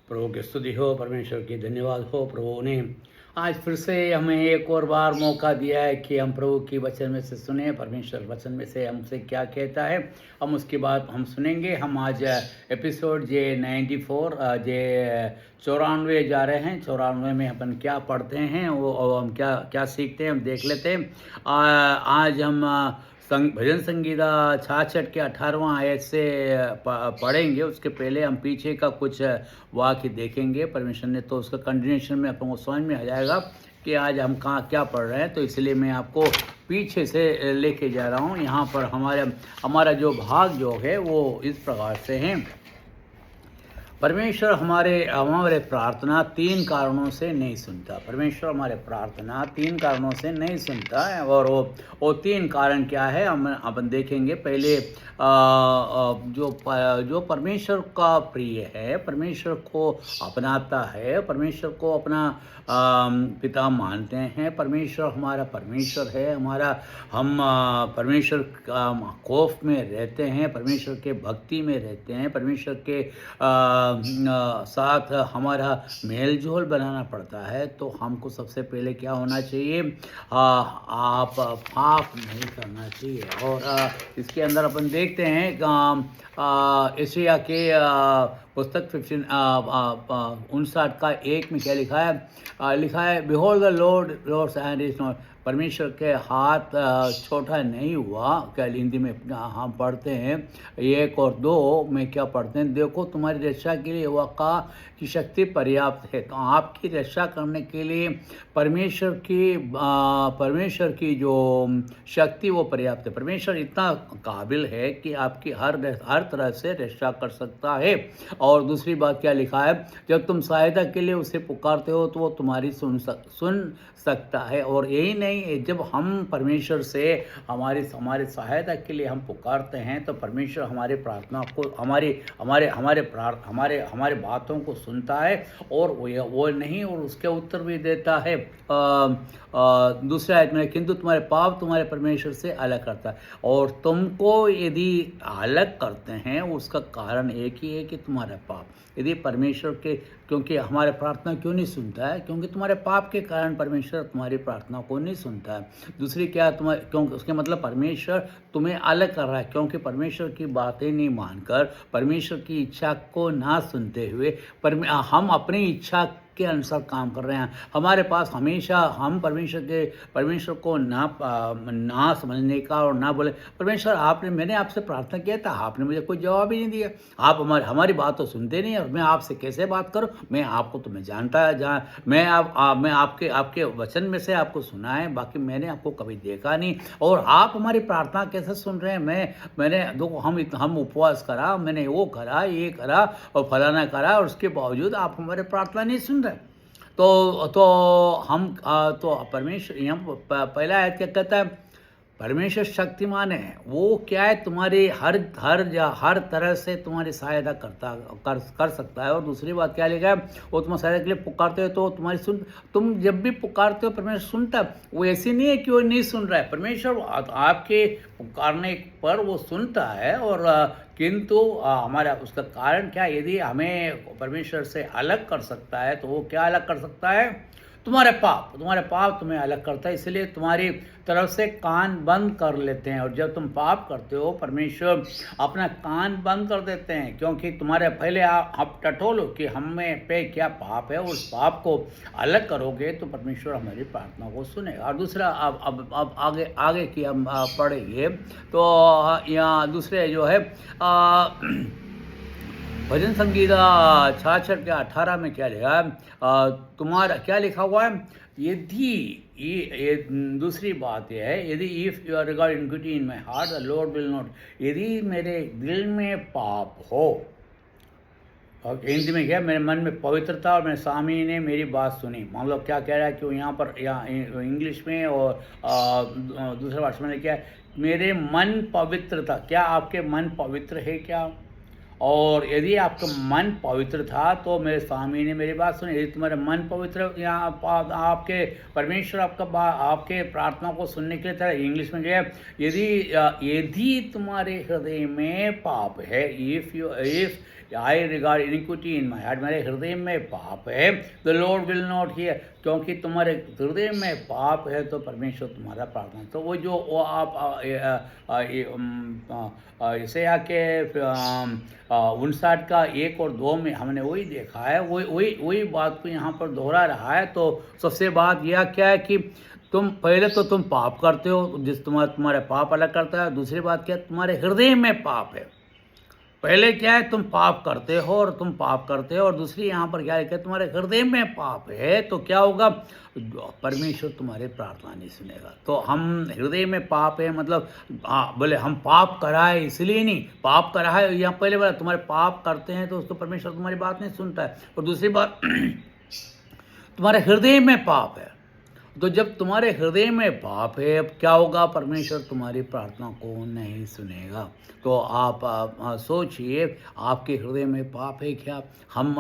प्रभु की स्तुति हो, परमेश्वर की धन्यवाद हो। प्रभु ने आज फिर से हमें एक और बार मौका दिया है कि हम प्रभु की वचन में से सुने। परमेश्वर वचन में से हमसे क्या कहता है, हम उसकी बात हम सुनेंगे। हम आज एपिसोड जे 94 जे 94 जा रहे हैं। 94 में अपन क्या पढ़ते हैं वो और हम क्या क्या सीखते हैं, हम देख लेते हैं। आज हम भजन संगीता 66 के 18वां आयत से पढ़ेंगे। उसके पहले हम पीछे का कुछ वाक्य देखेंगे। परमेश्वर ने तो उसका कंटिन्यूशन में अपन को समझ में आ जाएगा कि आज हम कहाँ क्या पढ़ रहे हैं। तो इसलिए मैं आपको पीछे से लेके जा रहा हूँ। यहाँ पर हमारा जो भाग जो है वो इस प्रकार से है। परमेश्वर हमारे प्रार्थना 3 कारणों से नहीं सुनता। परमेश्वर हमारे प्रार्थना 3 कारणों से नहीं सुनता है। और वो 3 कारण क्या है हम अपन देखेंगे। पहले जो परमेश्वर का प्रिय है, परमेश्वर को अपनाता है, परमेश्वर को अपना पिता मानते हैं, परमेश्वर हमारा परमेश्वर है, हम परमेश्वर का खौफ में रहते हैं, परमेश्वर के भक्ति में रहते हैं, परमेश्वर के साथ हमारा मेल जोल बनाना पड़ता है। तो हमको सबसे पहले क्या होना चाहिए, आप पाप नहीं करना चाहिए। और इसके अंदर अपन देखते हैं एशिया के पुस्तक 59 का 1 में क्या लिखा है, behold the Lord's hand is not, परमेश्वर के हाथ छोटा नहीं हुआ। क्या हिंदी में हम पढ़ते हैं 1 और 2 में क्या पढ़ते हैं, देखो तुम्हारी रक्षा के लिए यहोवा की शक्ति पर्याप्त है। तो आपकी रक्षा करने के लिए परमेश्वर की जो शक्ति वो पर्याप्त है। परमेश्वर इतना काबिल है कि आपकी हर तरह से रक्षा कर सकता है। और दूसरी बात क्या लिखा है, जब तुम सहायता के लिए उसे पुकारते हो तो वो तुम्हारी सुन सकता है। और यही नहीं, जब हम परमेश्वर से हमारे सहायता के लिए हम पुकारते हैं तो परमेश्वर हमारे प्रार्थना को हमारे बातों को सुनता है और वो नहीं और उसके उत्तर भी देता है। दूसरा आयत में, किंतु तुम्हारे पाप तुम्हारे परमेश्वर से अलग करता है। और तुमको यदि अलग करते हैं उसका कारण एक ही है कि तुम्हारा पाप। यदि परमेश्वर के, क्योंकि हमारे प्रार्थना क्यों नहीं सुनता है, क्योंकि तुम्हारे पाप के कारण परमेश्वर तुम्हारी प्रार्थना को नहीं सुनता है। दूसरी क्या, क्योंकि उसके मतलब परमेश्वर तुम्हें अलग कर रहा है, क्योंकि परमेश्वर की बातें नहीं मानकर, परमेश्वर की इच्छा को ना सुनते हुए हम अपनी इच्छा के अनुसार काम कर रहे हैं। हमारे पास हमेशा हम परमेश्वर को ना समझने का और ना बोले, परमेश्वर मैंने आपसे प्रार्थना किया था, आपने मुझे कोई जवाब ही नहीं दिया, आप हमारी बात तो सुनते नहीं, और मैं आपसे कैसे बात करूं, मैं आपको तो मैं जानता है, मैं आपके वचन में से आपको सुना है, बाकी मैंने आपको कभी देखा नहीं, और आप हमारी प्रार्थना कैसे सुन रहे हैं। मैंने देखो हम उपवास करा, मैंने वो करा, ये करा और फलाना करा, और उसके बावजूद आप हमारे प्रार्थना नहीं सुन रहे। तो हम तो परमेश्वर, यहाँ पहला आयत क्या कहता है, परमेश्वर शक्तिमान है, वो क्या है, तुम्हारी हर तरह से तुम्हारी सहायता कर सकता है। और दूसरी बात क्या लिखा है, वो तुम्हारी सहायता के लिए पुकारते हो तो तुम जब भी पुकारते हो परमेश्वर सुनता है। वो ऐसी नहीं है कि वो नहीं सुन रहा है, परमेश्वर आपके पुकारने पर वो सुनता है। और किंतु हमारा उसका कारण क्या, यदि हमें परमेश्वर से अलग कर सकता है तो वो क्या अलग कर सकता है, तुम्हारे पाप तुम्हें अलग करता है। इसलिए तुम्हारी तरफ से कान बंद कर लेते हैं। और जब तुम पाप करते हो परमेश्वर अपना कान बंद कर देते हैं, क्योंकि तुम्हारे पहले आप टटोलो कि हमें पे क्या पाप है, उस पाप को अलग करोगे तो परमेश्वर हमारी प्रार्थना को सुनेगा। और दूसरा अब आगे की हम पढ़ेंगे तो यहाँ दूसरे जो है भजन संगीता 66 के 18 में क्या लिखा है, तुम्हारा क्या लिखा हुआ है, यदि ये दूसरी बात यह है, यदि if you are regard iniquity in my heart the Lord will not, यदि मेरे दिल में पाप हो, और हिंदी में क्या, मेरे मन में पवित्रता और मेरे स्वामी ने मेरी बात सुनी। मान लो क्या कह रहा है कि यहाँ पर इंग्लिश में और दूसरे भाषा में क्या है, मेरे मन पवित्रता, क्या आपके मन पवित्र है क्या, और यदि आपका मन पवित्र था तो मेरे स्वामी ने मेरी बात सुनी। यदि तुम्हारा मन पवित्र, यहाँ आपके परमेश्वर आपके प्रार्थना को सुनने के लिए था। इंग्लिश में क्या है, यदि तुम्हारे हृदय में पाप है, I regard iniquity in my heart, मेरे हृदय में पाप है, the Lord will not hear, क्योंकि तुम्हारे हृदय में पाप है तो परमेश्वर तुम्हारा प्रार्थना। तो वो जो वो आप इसे आके 59 का 1 और 2 में हमने वही देखा है, वही बात को यहाँ पर दोहरा रहा है। तो सबसे बात यह क्या है कि तुम पहले तो तुम पाप करते हो, जिस तुम्हारे पाप अलग करता है। दूसरी बात क्या है, तुम्हारे हृदय में पाप है। पहले क्या है, तुम पाप करते हो और तुम पाप करते हो, और दूसरी यहाँ पर क्या लिखा है, तुम्हारे हृदय में पाप है तो क्या होगा, परमेश्वर तुम्हारे प्रार्थना नहीं सुनेगा। तो हम हृदय में पाप है मतलब बोले हम पाप कराए इसलिए नहीं, पाप कराए यहाँ पहले बोला तुम्हारे पाप करते हैं तो उसको परमेश्वर तुम्हारी बात नहीं सुनता है। और दूसरी बात तुम्हारे हृदय में पाप है, तो जब तुम्हारे हृदय में पाप है अब क्या होगा, परमेश्वर तुम्हारी प्रार्थना को नहीं सुनेगा। तो आप सोचिए आपके हृदय में पाप है क्या। हम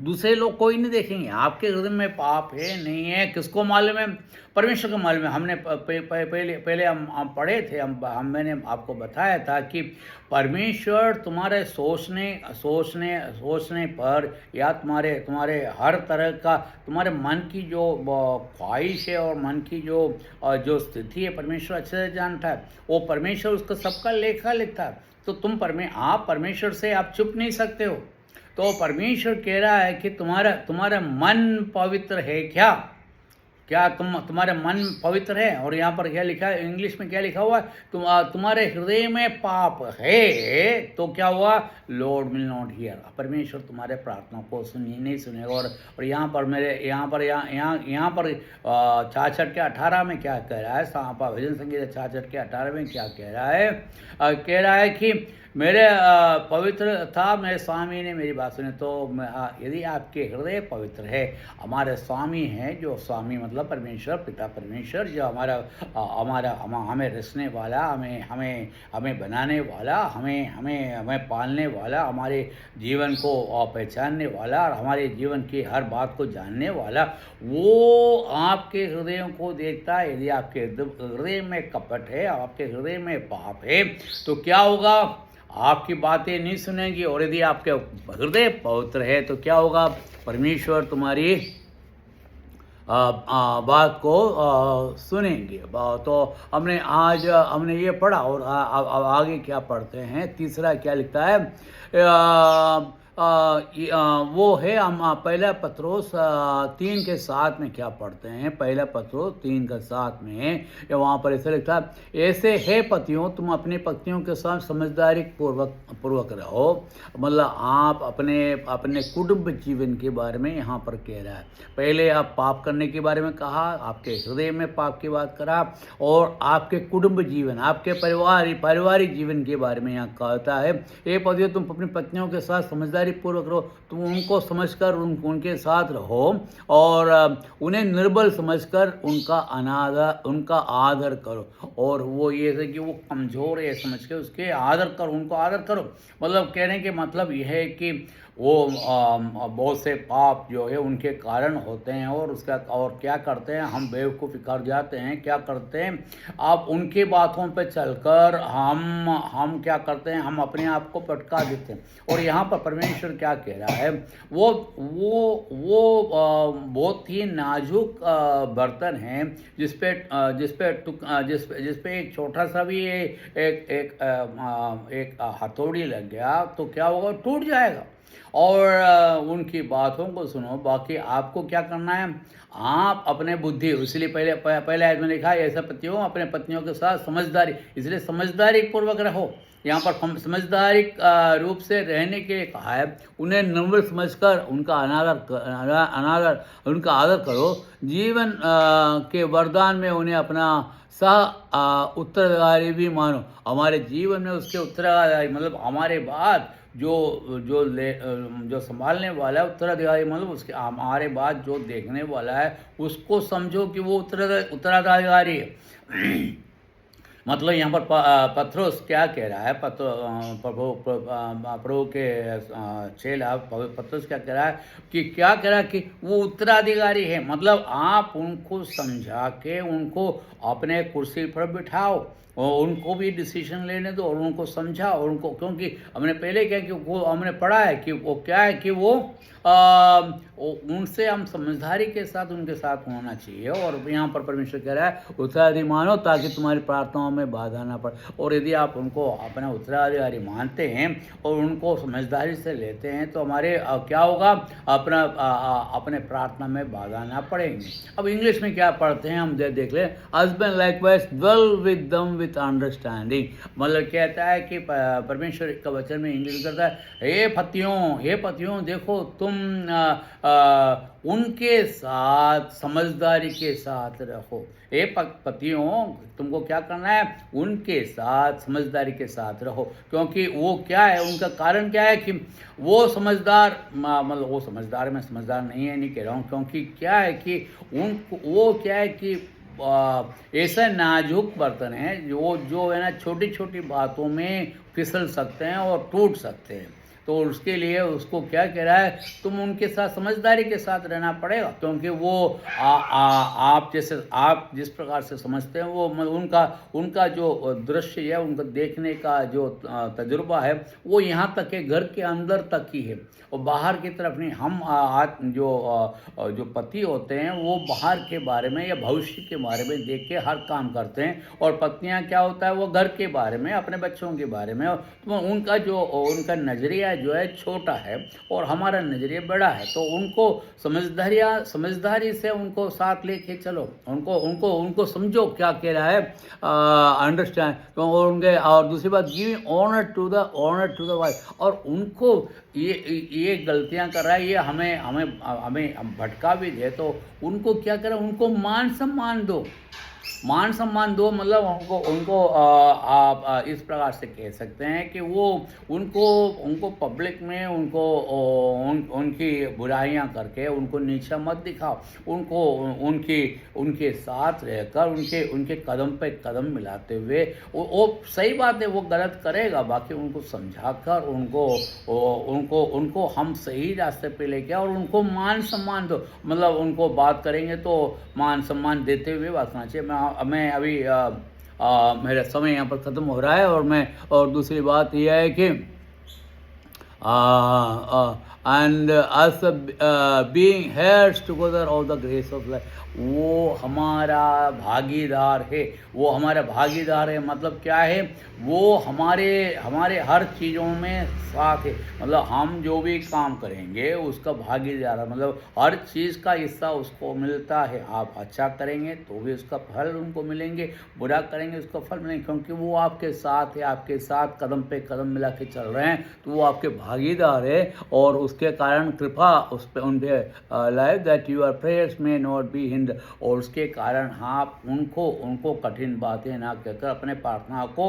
दूसरे लोग कोई नहीं देखेंगे, आपके हृदय में पाप है नहीं है किसको मालूम है, परमेश्वर को मालूम है। हमने पहले हम पढ़े थे, मैंने आपको बताया था कि परमेश्वर तुम्हारे सोचने पर या तुम्हारे हर तरह का तुम्हारे मन की जो ख्वाहिश है और मन की जो स्थिति है परमेश्वर अच्छे से जानता है। वो परमेश्वर उसका सबका लेखा लिखता है। तो आप परमेश्वर से आप छुप नहीं सकते हो। तो परमेश्वर कह रहा है कि तुम्हारा मन पवित्र है क्या तुम्हारा मन पवित्र है। और यहाँ पर क्या लिखा है, इंग्लिश में क्या लिखा हुआ है, तुम्हारे हृदय में पाप है तो क्या हुआ, लॉर्ड विल नॉट हियर, परमेश्वर तुम्हारे प्रार्थना को नहीं सुनेगा। और यहाँ पर 66 के 18 में क्या कह रहा है, भजन संगीत 66 के 18 में क्या कह रहा है, कह रहा है कि मेरे पवित्र था, मेरे स्वामी ने मेरी बात सुनी। तो यदि आपके हृदय पवित्र है, हमारे स्वामी हैं, जो स्वामी मतलब परमेश्वर पिता परमेश्वर, जो हमें रचने वाला, हमें बनाने वाला, हमें पालने वाला, हमारे जीवन को पहचानने वाला और हमारे जीवन की हर बात को जानने वाला, वो आपके हृदयों को देखता है। यदि आपके हृदय में कपट है, आपके हृदय में पाप है तो क्या होगा, आपकी बातें नहीं सुनेंगी। और यदि आपके हृदय पवित्र है तो क्या होगा, परमेश्वर तुम्हारी बात को सुनेंगे। तो हमने ये पढ़ा और आगे क्या पढ़ते हैं, तीसरा क्या लिखता है, वो है हम पहला पत्रोस 3 के 7 में क्या पढ़ते हैं, पहला पत्रोस 3 के 7 में वहाँ पर ऐसे लिखा है, ऐसे है पतियों तुम अपनी पत्नियों के साथ समझदारी पूर्वक रहो। मतलब आप अपने कुटुंब जीवन के बारे में यहाँ पर कह रहा है। पहले आप पाप करने के बारे में कहा, आपके हृदय में पाप की बात करा, और आपके कुटुंब जीवन, आपके पारिवारिक जीवन के बारे में यहाँ कहता है, ये पतियों तुम अपनी पत्नियों के साथ समझदारी पूर्वक रहो। तुम उनको समझकर उनके साथ रहो और उन्हें निर्बल समझकर उनका आदर करो। और वो ये है कि वो कमज़ोर है समझ के उसके आदर करो, उनको आदर करो। मतलब कहने के मतलब यह है कि वो बहुत से पाप जो है उनके कारण होते हैं और क्या करते हैं, हम बेवकूफ़ी कर जाते हैं। क्या करते हैं, आप उनकी बातों पे चलकर हम क्या करते हैं, हम अपने आप को पटका देते हैं। और यहाँ पर परमेश्वर क्या कह रहा है, वो बहुत ही नाजुक बर्तन है जिस पे एक छोटा सा भी एक हथौड़ी लग गया तो क्या होगा, टूट जाएगा। और उनकी बातों को सुनो। बाकी आपको क्या करना है, आप अपने बुद्धि, इसलिए पहले आयत में लिखा है, ऐसा पतियों अपने पत्नियों के साथ समझदारी, इसलिए समझदारी पूर्वक रहो। यहाँ पर समझदारी रूप से रहने के लिए कहा है, उन्हें नम्र समझकर उनका उनका आदर करो। जीवन के वरदान में उन्हें अपना उत्तराधिकारी भी मानो। हमारे जीवन में उसके उत्तराधिकारी मतलब हमारे बाद जो संभालने वाला है, उत्तराधिकारी मतलब उसके हमारे बाद जो देखने वाला है उसको समझो कि वो उत्तराधिकारी है। मतलब यहाँ पर पत्रोस क्या कह रहा है, प्रभु के चेला पत्रोस क्या कह रहा है कि वो उत्तराधिकारी है। मतलब आप उनको समझा के उनको अपने कुर्सी पर बिठाओ, और उनको भी डिसीजन लेने दो और उनको समझा और उनको, क्योंकि हमने पहले क्या कि वो हमने पढ़ा है कि वो क्या है कि वो उनसे हम समझदारी के साथ उनके साथ होना चाहिए। और यहाँ पर परमेश्वर कह रहा है उत्तराधिकारी मानो ताकि तुम्हारी प्रार्थनाओं में बाधा ना पड़े। और यदि आप उनको अपना उत्तराधिकारी मानते हैं और उनको समझदारी से लेते हैं तो हमारे क्या होगा, अपने प्रार्थना में बाधा ना पड़ेंगे। अब इंग्लिश में क्या पढ़ते हैं हम देख लें। Husband likewise dwell with them with understanding, मतलब कहता है कि परमेश्वर का वचन में इंग्लिश करता है, हे पतियों देखो तुम उनके साथ समझदारी के साथ रहो। हे पतियों तुमको क्या करना है, उनके साथ समझदारी के साथ रहो। क्योंकि वो क्या है, उनका कारण क्या है कि वो समझदार, मतलब वो समझदार, मैं समझदार नहीं है नहीं कह रहा हूँ, क्योंकि क्या है कि वो क्या है कि ऐसा नाजुक बर्तन है जो है ना छोटी छोटी बातों में फिसल सकते हैं और टूट सकते हैं। तो उसके लिए उसको क्या कह रहा है, तुम उनके साथ समझदारी के साथ रहना पड़ेगा। क्योंकि वो आप जिस प्रकार से समझते हैं वो उनका जो दृश्य है, उनका देखने का जो तजुर्बा है वो यहाँ तक है, घर के अंदर तक ही है और बाहर की तरफ नहीं। हम जो पति होते हैं वो बाहर के बारे में या भविष्य के बारे में देख के हर काम करते हैं, और पत्नियां क्या होता है वो घर के बारे में, अपने बच्चों के बारे में। तो उनका नज़रिया जो है छोटा है और हमारा नज़रिया बड़ा है। तो उनको समझदारी से उनको साथ लेके चलो, उनको समझो क्या कह रहा है, अंडरस्टैंड। तो और दूसरी बात, giving honour to the wife. और उनको ये गलतियां कर रहा है, ये हमें भटका भी दे तो उनको क्या करें, उनको मान सम्मान दो। मतलब उनको आप इस प्रकार से कह सकते हैं कि वो उनको पब्लिक में उनकी बुराइयां करके उनको नीचा मत दिखाओ। उनको उनके साथ रहकर उनके कदम पे कदम मिलाते हुए, वो सही बात है वो गलत करेगा, बाकी उनको समझाकर उनको हम सही रास्ते पे लेके और उनको मान सम्मान दो। मतलब उनको बात करेंगे तो मान सम्मान देते हुए बात करना चाहिए। मैं अभी मेरा समय यहाँ पर ख़त्म हो रहा है और दूसरी बात यह है कि and us being heirs together of the grace of life, वो हमारा भागीदार है। मतलब क्या है, वो हमारे हर चीज़ों में साथ है। मतलब हम जो भी काम करेंगे उसका भागीदार है, मतलब हर चीज़ का हिस्सा उसको मिलता है। आप अच्छा करेंगे तो भी उसका फल उनको मिलेंगे, बुरा करेंगे उसका फल मिलेंगे, क्योंकि वो आपके साथ है, आपके साथ कदम पे कदम मिला के चल रहे हैं, तो वो आपके भागीदार है। और उसके कारण कृपा उस पर उनके लाइफ दैट यूर प्रेयर्स में नॉट बी हिंड। और उसके कारण आप उनको कठिन बातें ना कहकर अपने प्रार्थना को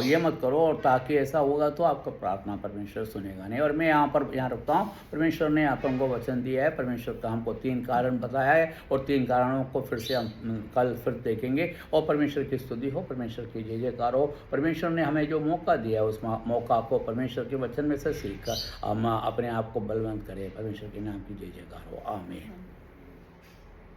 ये मत करो, और ताकि ऐसा होगा तो आपका प्रार्थना परमेश्वर सुनेगा नहीं। और मैं यहाँ रुकता हूँ। परमेश्वर ने आप हमको वचन दिया है, परमेश्वर का हमको 3 कारण बताया है और 3 कारणों को फिर से हम कल फिर देखेंगे। और परमेश्वर की स्तुति हो, परमेश्वर की जय जयकार हो। परमेश्वर ने हमें जो मौका दिया उस मौका को परमेश्वर के वचन में से सीख कर हम अपने आप को बलवंत करें। परमेश्वर के नाम की जय जयकार हो, आमीन।